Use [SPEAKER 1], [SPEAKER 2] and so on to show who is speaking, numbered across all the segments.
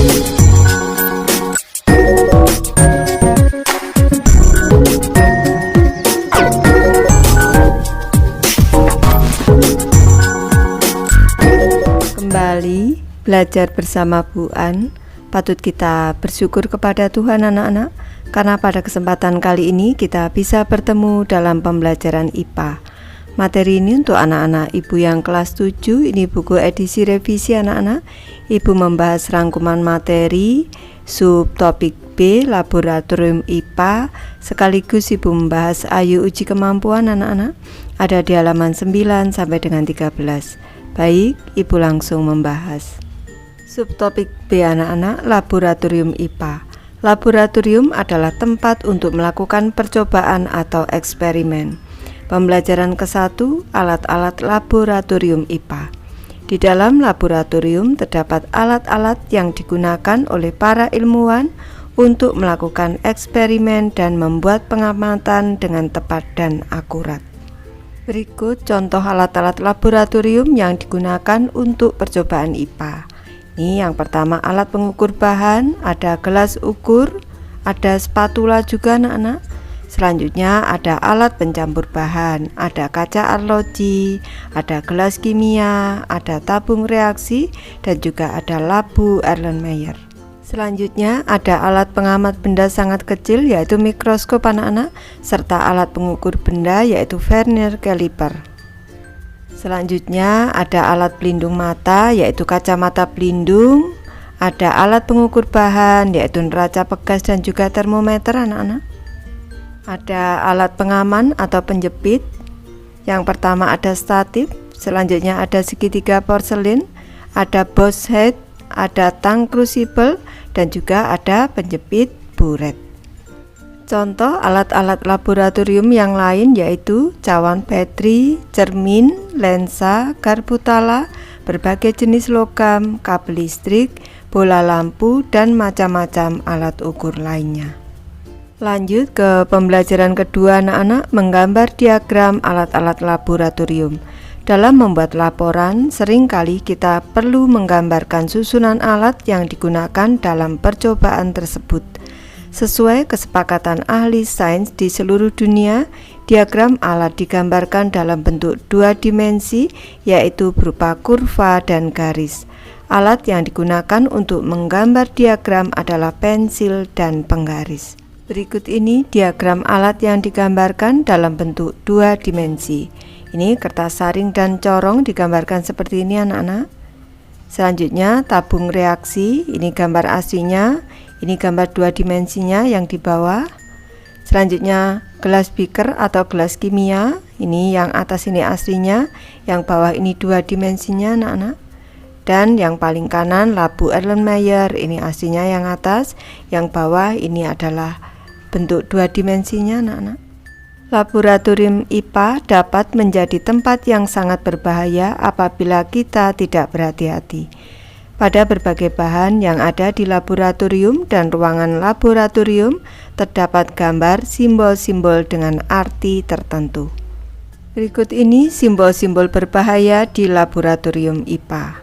[SPEAKER 1] Kembali belajar bersama Bu An. Patut kita bersyukur kepada Tuhan anak-anak, karena pada kesempatan kali ini kita bisa bertemu dalam pembelajaran IPA. Materi ini untuk anak-anak ibu yang kelas 7, ini buku edisi revisi anak-anak. Ibu membahas rangkuman materi subtopik B, laboratorium IPA, sekaligus ibu membahas ayo uji kemampuan anak-anak. Ada di halaman 9 sampai dengan 13. Baik, ibu langsung membahas. Subtopik B anak-anak, laboratorium IPA. Laboratorium adalah tempat untuk melakukan percobaan atau eksperimen. Pembelajaran ke-1, alat-alat laboratorium IPA. Di dalam laboratorium terdapat alat-alat yang digunakan oleh para ilmuwan untuk melakukan eksperimen dan membuat pengamatan dengan tepat dan akurat. Berikut contoh alat-alat laboratorium yang digunakan untuk percobaan IPA. Ini yang pertama, alat pengukur bahan, ada gelas ukur, ada spatula juga anak-anak. Selanjutnya ada alat pencampur bahan, ada kaca arloji, ada gelas kimia, ada tabung reaksi, dan juga ada labu Erlenmeyer. Selanjutnya ada alat pengamat benda sangat kecil yaitu mikroskop anak-anak, serta alat pengukur benda yaitu vernier caliper. Selanjutnya ada alat pelindung mata yaitu kacamata pelindung, ada alat pengukur bahan yaitu neraca pegas dan juga termometer anak-anak. Ada alat pengaman atau penjepit. Yang pertama ada statif, selanjutnya ada segitiga porselin, ada Bosch head, ada tang crucible, dan juga ada penjepit buret. Contoh alat-alat laboratorium yang lain yaitu cawan Petri, cermin, lensa, garbutala, berbagai jenis logam, kabel listrik, bola lampu, dan macam-macam alat ukur lainnya. Lanjut ke pembelajaran kedua anak-anak, menggambar diagram alat-alat laboratorium. Dalam membuat laporan, seringkali kita perlu menggambarkan susunan alat yang digunakan dalam percobaan tersebut. Sesuai kesepakatan ahli sains di seluruh dunia, diagram alat digambarkan dalam bentuk dua dimensi, yaitu berupa kurva dan garis. Alat yang digunakan untuk menggambar diagram adalah pensil dan penggaris. Berikut ini diagram alat yang digambarkan dalam bentuk dua dimensi. Ini kertas saring dan corong digambarkan seperti ini anak-anak. Selanjutnya tabung reaksi, ini gambar aslinya, ini gambar dua dimensinya yang di bawah. Selanjutnya gelas beaker atau gelas kimia, ini yang atas ini aslinya, yang bawah ini dua dimensinya anak-anak. Dan yang paling kanan labu Erlenmeyer, ini aslinya yang atas, yang bawah ini adalah bentuk dua dimensinya anak-anak. Laboratorium IPA dapat menjadi tempat yang sangat berbahaya apabila kita tidak berhati-hati. Pada berbagai bahan yang ada di laboratorium dan ruangan laboratorium terdapat gambar simbol-simbol dengan arti tertentu. Berikut ini simbol-simbol berbahaya di laboratorium IPA.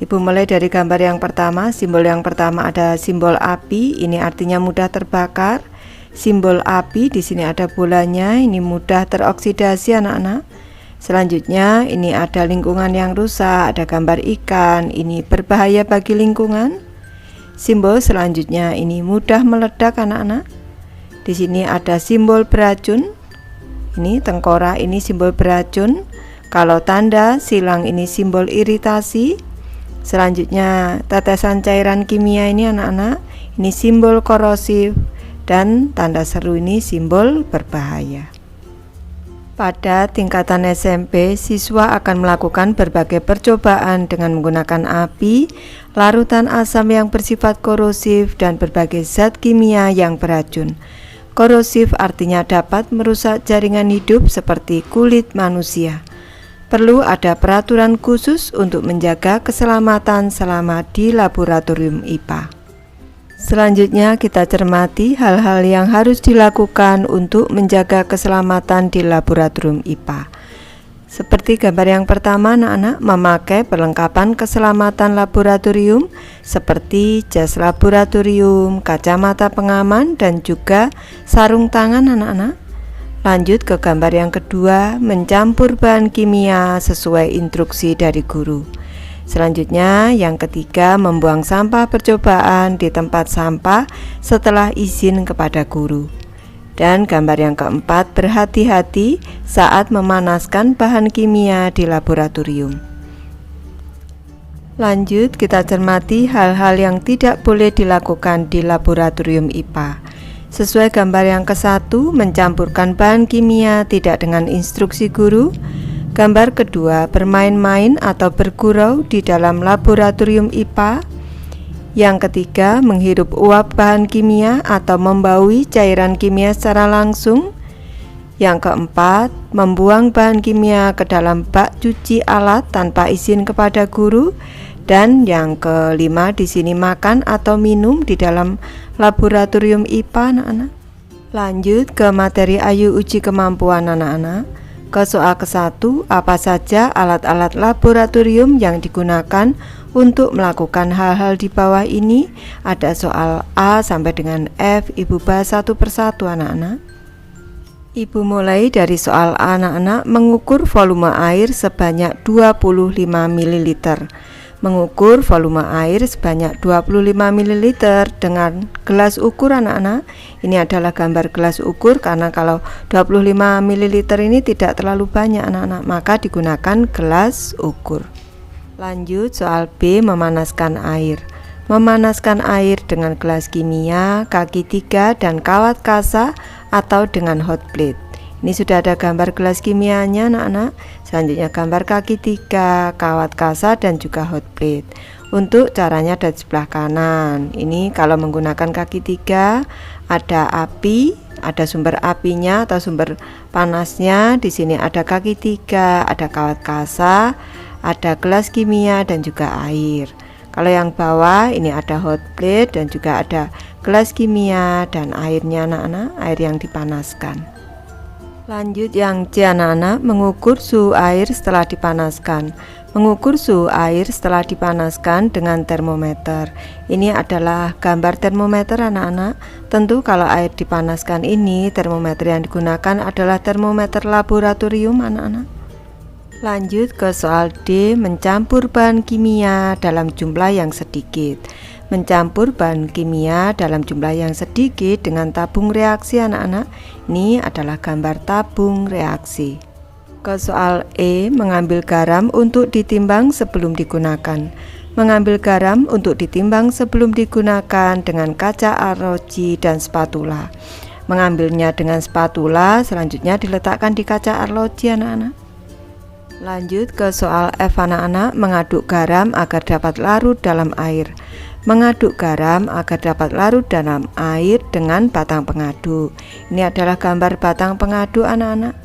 [SPEAKER 1] Ibu mulai dari gambar yang pertama. Simbol yang pertama ada simbol api, ini artinya mudah terbakar. Simbol api di sini ada bolanya, ini mudah teroksidasi anak-anak. Selanjutnya ini ada lingkungan yang rusak, ada gambar ikan, ini berbahaya bagi lingkungan. Simbol selanjutnya ini mudah meledak anak-anak. Di sini ada simbol beracun. Ini tengkorak, ini simbol beracun. Kalau tanda silang ini simbol iritasi. Selanjutnya tetesan cairan kimia ini anak-anak, ini simbol korosif. Dan tanda seru ini simbol berbahaya. Pada tingkatan SMP, siswa akan melakukan berbagai percobaan dengan menggunakan api, larutan asam yang bersifat korosif, dan berbagai zat kimia yang beracun. Korosif artinya dapat merusak jaringan hidup seperti kulit manusia. Perlu ada peraturan khusus untuk menjaga keselamatan selama di laboratorium IPA. Selanjutnya kita cermati hal-hal yang harus dilakukan untuk menjaga keselamatan di laboratorium IPA. Seperti gambar yang pertama, anak-anak memakai perlengkapan keselamatan laboratorium seperti jas laboratorium, kacamata pengaman, dan juga sarung tangan, anak-anak. Lanjut ke gambar yang kedua, mencampur bahan kimia sesuai instruksi dari guru. Selanjutnya, yang ketiga, membuang sampah percobaan di tempat sampah setelah izin kepada guru. Dan gambar yang keempat, berhati-hati saat memanaskan bahan kimia di laboratorium. Lanjut, kita cermati hal-hal yang tidak boleh dilakukan di laboratorium IPA. Sesuai gambar yang ke-1, mencampurkan bahan kimia tidak dengan instruksi guru. Gambar kedua, bermain-main atau bergurau di dalam laboratorium IPA. Yang ketiga, menghirup uap bahan kimia atau membaui cairan kimia secara langsung. Yang keempat, membuang bahan kimia ke dalam bak cuci alat tanpa izin kepada guru. Dan yang kelima, di sini makan atau minum di dalam laboratorium IPA, anak-anak. Lanjut ke materi ayu uji kemampuan anak-anak. Ke soal ke-1, apa saja alat-alat laboratorium yang digunakan untuk melakukan hal-hal di bawah ini? Ada soal A sampai dengan F, Ibu bahas satu persatu, anak-anak. Ibu mulai dari soal A, anak-anak, mengukur volume air sebanyak 25 ml. Mengukur volume air sebanyak 25 ml dengan gelas ukur, anak-anak. Ini adalah gambar gelas ukur, karena kalau 25 ml ini tidak terlalu banyak, anak-anak, maka digunakan gelas ukur. Lanjut soal B, memanaskan air. Memanaskan air dengan gelas kimia, kaki 3, dan kawat kasa atau dengan hot plate. Ini sudah ada gambar gelas kimianya, anak-anak. Selanjutnya gambar kaki 3, kawat kasa, dan juga hot plate. Untuk caranya ada di sebelah kanan. Ini kalau menggunakan kaki 3, ada api, ada sumber apinya atau sumber panasnya. Di sini ada kaki 3, ada kawat kasa, ada gelas kimia, dan juga air. Kalau yang bawah ini ada hot plate dan juga ada gelas kimia dan airnya, anak-anak, air yang dipanaskan. Lanjut yang C, anak-anak, mengukur suhu air setelah dipanaskan. Mengukur suhu air setelah dipanaskan dengan termometer. Ini adalah gambar termometer, anak-anak. Tentu kalau air dipanaskan ini, termometer yang digunakan adalah termometer laboratorium, anak-anak. Lanjut ke soal D, mencampur bahan kimia dalam jumlah yang sedikit. Mencampur bahan kimia dalam jumlah yang sedikit dengan tabung reaksi, anak-anak. Ini adalah gambar tabung reaksi. Ke soal E, mengambil garam untuk ditimbang sebelum digunakan. Mengambil garam untuk ditimbang sebelum digunakan dengan kaca arloji dan spatula. Mengambilnya dengan spatula, selanjutnya diletakkan di kaca arloji, anak-anak. Lanjut ke soal F, anak-anak, mengaduk garam agar dapat larut dalam air. Mengaduk garam agar dapat larut dalam air dengan batang pengaduk. Ini adalah gambar batang pengaduk, anak-anak.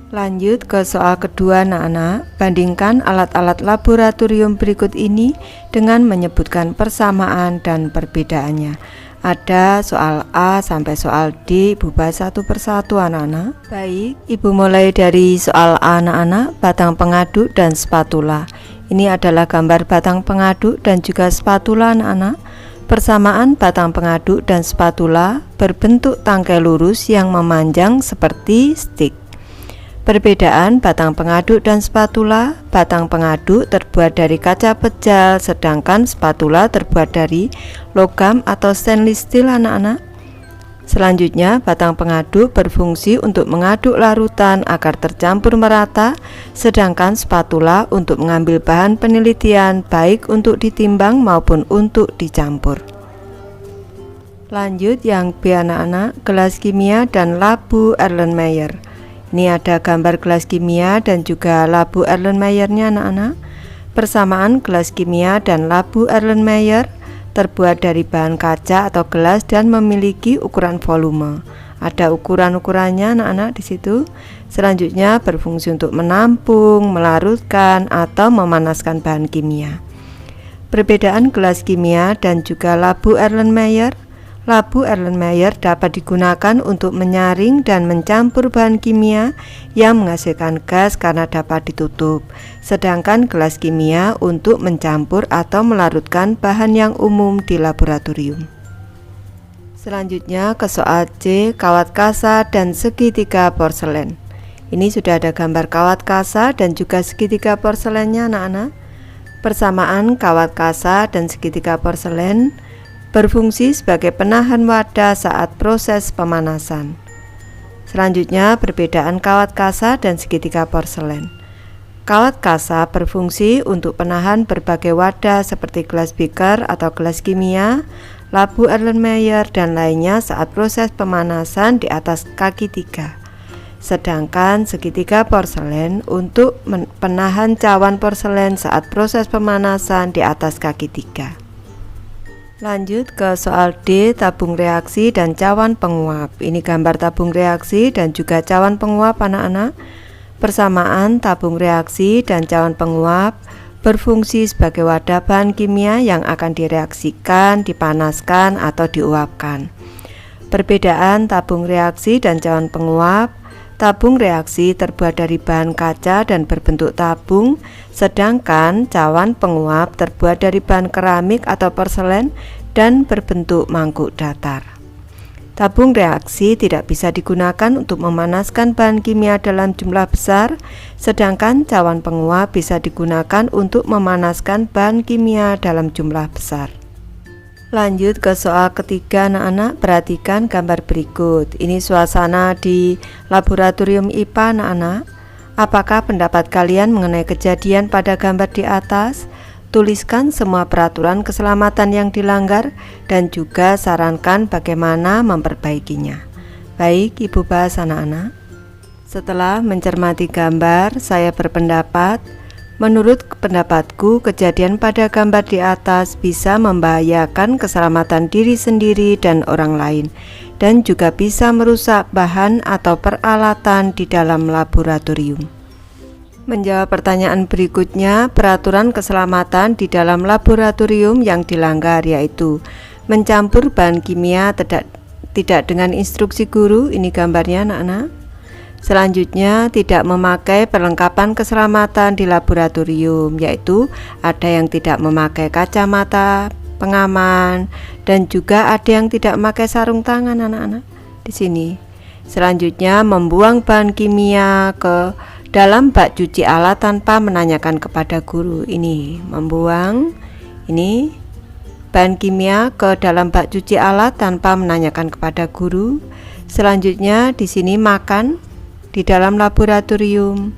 [SPEAKER 1] Lanjut ke soal kedua, anak-anak, bandingkan alat-alat laboratorium berikut ini dengan menyebutkan persamaan dan perbedaannya. Ada soal A sampai soal D, Ibu bahas satu persatu, anak-anak. Baik, Ibu mulai dari soal A, anak-anak, batang pengaduk dan spatula. Ini adalah gambar batang pengaduk dan juga spatula, anak-anak. Persamaan batang pengaduk dan spatula berbentuk tangkai lurus yang memanjang seperti stik. Perbedaan batang pengaduk dan spatula: batang pengaduk terbuat dari kaca pejal, sedangkan spatula terbuat dari logam atau stainless steel, anak-anak. Selanjutnya, batang pengaduk berfungsi untuk mengaduk larutan agar tercampur merata, sedangkan spatula untuk mengambil bahan penelitian baik untuk ditimbang maupun untuk dicampur. Lanjut yang B, anak-anak, gelas kimia dan labu Erlenmeyer. Ini ada gambar gelas kimia dan juga labu Erlenmeyernya, anak-anak. Persamaan gelas kimia dan labu Erlenmeyer: terbuat dari bahan kaca atau gelas dan memiliki ukuran volume. Ada ukuran-ukurannya, anak-anak, di situ. Selanjutnya berfungsi untuk menampung, melarutkan, atau memanaskan bahan kimia. Perbedaan gelas kimia dan juga labu Erlenmeyer: Labu Erlenmeyer dapat digunakan untuk menyaring dan mencampur bahan kimia yang menghasilkan gas karena dapat ditutup, sedangkan gelas kimia untuk mencampur atau melarutkan bahan yang umum di laboratorium. Selanjutnya ke soal C, kawat kasa dan segitiga porselen. Ini sudah ada gambar kawat kasa dan juga segitiga porselennya anak-anak. Persamaan kawat kasa dan segitiga porselen berfungsi sebagai penahan wadah saat proses pemanasan. Selanjutnya, perbedaan kawat kasa dan segitiga porselen. Kawat kasa berfungsi untuk penahan berbagai wadah seperti gelas beaker atau gelas kimia, labu Erlenmeyer, dan lainnya saat proses pemanasan di atas kaki 3. Sedangkan segitiga porselen untuk penahan cawan porselen saat proses pemanasan di atas kaki 3. Lanjut ke soal D, tabung reaksi dan cawan penguap. Ini gambar tabung reaksi dan juga cawan penguap anak-anak. Persamaan tabung reaksi dan cawan penguap berfungsi sebagai wadah bahan kimia yang akan direaksikan, dipanaskan, atau diuapkan. Perbedaan tabung reaksi dan cawan penguap. Tabung reaksi terbuat dari bahan kaca dan berbentuk tabung, sedangkan cawan penguap terbuat dari bahan keramik atau porselen dan berbentuk mangkuk datar. Tabung reaksi tidak bisa digunakan untuk memanaskan bahan kimia dalam jumlah besar, sedangkan cawan penguap bisa digunakan untuk memanaskan bahan kimia dalam jumlah besar. Lanjut ke soal ketiga anak-anak, perhatikan gambar berikut. Ini suasana di laboratorium IPA anak-anak. Apakah pendapat kalian mengenai kejadian pada gambar di atas? Tuliskan semua peraturan keselamatan yang dilanggar dan juga sarankan bagaimana memperbaikinya. Baik, Ibu bahas anak-anak. Setelah mencermati gambar, saya berpendapat, menurut pendapatku, kejadian pada gambar di atas bisa membahayakan keselamatan diri sendiri dan orang lain, dan juga bisa merusak bahan atau peralatan di dalam laboratorium. Menjawab pertanyaan berikutnya, peraturan keselamatan di dalam laboratorium yang dilanggar yaitu mencampur bahan kimia tidak dengan instruksi guru. Ini gambarnya anak-anak. Selanjutnya, tidak memakai perlengkapan keselamatan di laboratorium, yaitu ada yang tidak memakai kacamata pengaman dan juga ada yang tidak memakai sarung tangan anak-anak di sini. Selanjutnya, membuang bahan kimia ke dalam bak cuci alat tanpa menanyakan kepada guru. Ini membuang ini bahan kimia ke dalam bak cuci alat tanpa menanyakan kepada guru. Selanjutnya di sini makan di dalam laboratorium,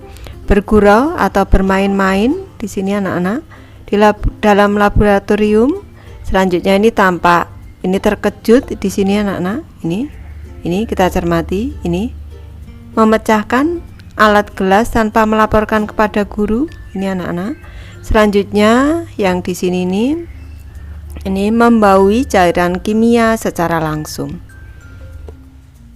[SPEAKER 1] bergurau atau bermain-main di sini anak-anak di dalam laboratorium. Selanjutnya ini tampak ini terkejut di sini anak-anak. Ini kita cermati, ini memecahkan alat gelas tanpa melaporkan kepada guru. Ini anak-anak. Selanjutnya yang di sini ini membaui cairan kimia secara langsung.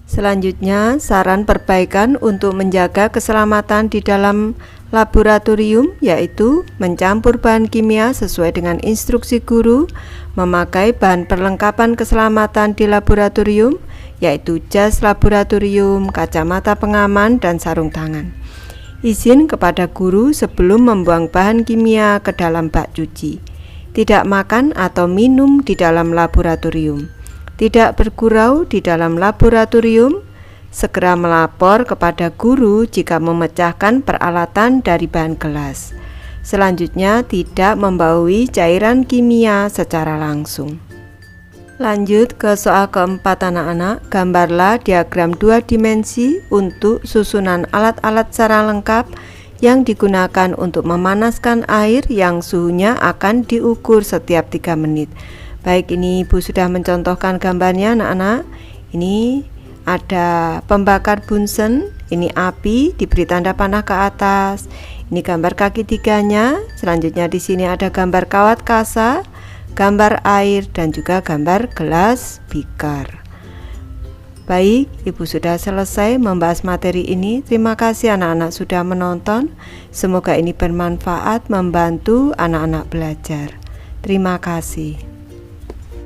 [SPEAKER 1] Selanjutnya, saran perbaikan untuk menjaga keselamatan di dalam laboratorium yaitu mencampur bahan kimia sesuai dengan instruksi guru, memakai bahan perlengkapan keselamatan di laboratorium yaitu jas laboratorium, kacamata pengaman, dan sarung tangan. Izin kepada guru sebelum membuang bahan kimia ke dalam bak cuci. Tidak makan atau minum di dalam laboratorium. Tidak bergurau di dalam laboratorium. Segera melapor kepada guru jika memecahkan peralatan dari bahan gelas. Selanjutnya, tidak membaui cairan kimia secara langsung. Lanjut ke soal keempat anak-anak, gambarlah diagram 2 dimensi untuk susunan alat-alat secara lengkap yang digunakan untuk memanaskan air yang suhunya akan diukur setiap 3 menit. Baik, ini Ibu sudah mencontohkan gambarnya anak-anak. Ini ada pembakar Bunsen, ini api diberi tanda panah ke atas. Ini gambar kaki 3-nya. Selanjutnya di sini ada gambar kawat kasa, gambar air, dan juga gambar gelas beaker. Baik, Ibu sudah selesai membahas materi ini. Terima kasih anak-anak sudah menonton. Semoga ini bermanfaat membantu anak-anak belajar. Terima kasih.